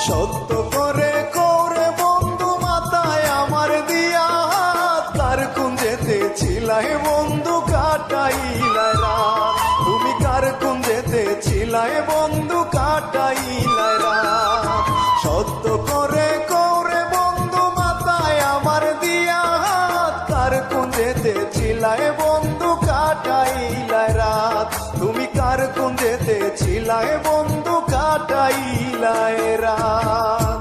সত্য করে কৌরে বন্ধু মাথায় আমার দিয়া হাত, কার কুঞ্জেতে ছিলাই বন্ধু কাটাইলাই রাত, তুমি কার কুঞ্জেতে ছিলাই বন্ধু কাটাইলাই রাত। সত্য করে কৌরে বন্ধু মাথায় আমার দিয়া হাত, কার কুঞ্জেতে ছিলাই বন্ধু কাটাইলাই রাত, তুমি কার কুঞ্জেতে ছিলাই বন্ধু কাটাইলাই রাত।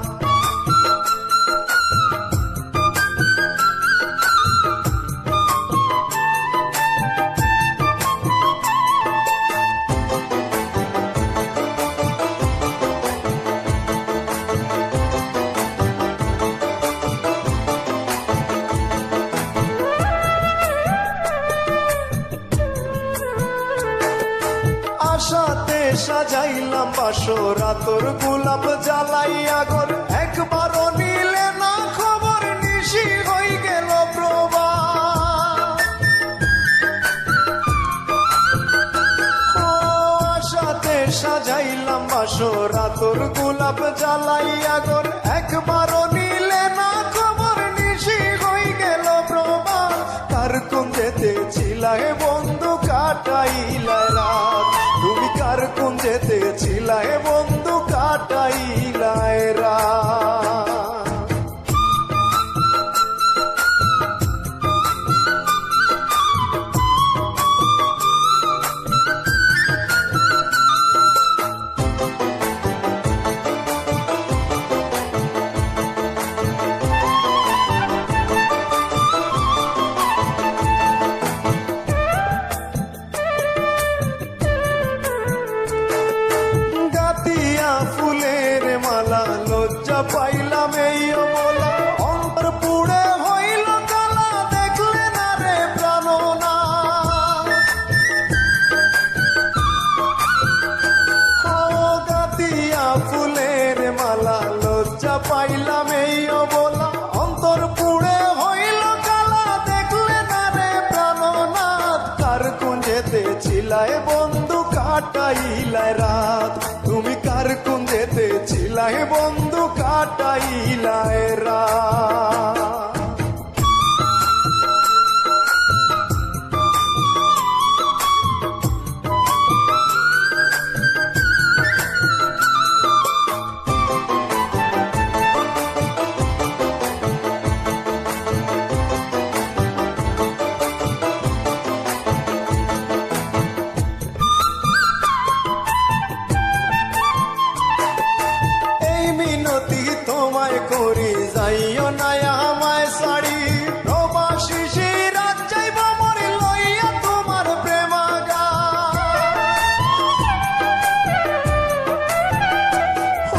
আশাতে সাজাইলাম বাসর রাতর গোলাপ জ্বালাইয়া ঘর, একবারও নিলে না খবর, নিশি হই গেল প্রবাস। ও আশাতে সাজাইলাম বাসর রাতর গোলাপ জ্বালাইয়া ঘর, একবারও নিলে না খবর, নিশি হই গেল প্রবাস। কার কুঞ্জেতে ছিলাই বন্ধু কাটাইলাই রাত, তুমি কার কুঞ্জেতে ছিলাই বন্ধু কাটাইলাই রাত। ফুলের মালা লজ্জা পাইলাম এই বলা, অন্তর পুড়ে হইল কালা, দেখলে না রে প্রাণনা। ও গাতিয়া ফুলের মালা লজ্জা পাইলাম এই বলা, অন্তর পুড়ে হইল কালা, দেখলে না রে প্রাণনা। কার কুঞ্জেতে ছিলাই বন্ধু কাটাইলাই রাত, তুমি কার কুঞ্জেতে ছিলাই বন্ধু কাটাইলাই রাত। মিনতি তোমায় করি যাইও না আমায় ছাড়ি, প্রবাসী সেই রাত যাইব মরি লইয়া তোমার প্রেমাগার।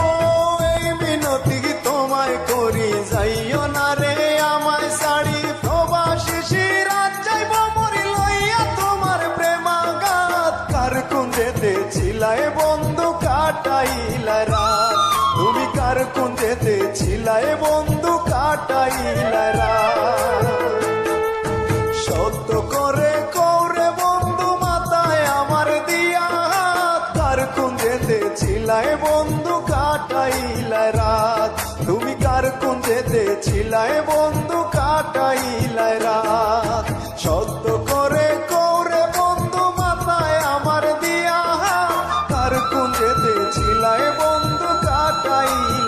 ও এই মিনতি তোমায় করি যাইও না রে আমায় ছাড়ি, প্রবাসী সেই রাত যাইব মরি লইয়া তোমার প্রেমাগার। কার কুঞ্জেতে ছিলাই বন্ধু কাটাইলাই রাত, তুমি কার কুঞ্জেতে ছিলাই বন্ধু কাটাইলাই রাত। সত্য করে কৌরে বন্ধু মাথায় আমার দিয়া হাত, কার কুঞ্জেতে ছিলাই বন্ধু কাটাইলাই রাত, তুমি কার কুঞ্জেতে ছিলাই বন্ধু কাটাইলাই রাত। সত্য করে কৌরে বন্ধু মাথায় আমার দিয়া হাত, কার কুঞ্জেতে ছিলাই বন্ধু কাটাইলাই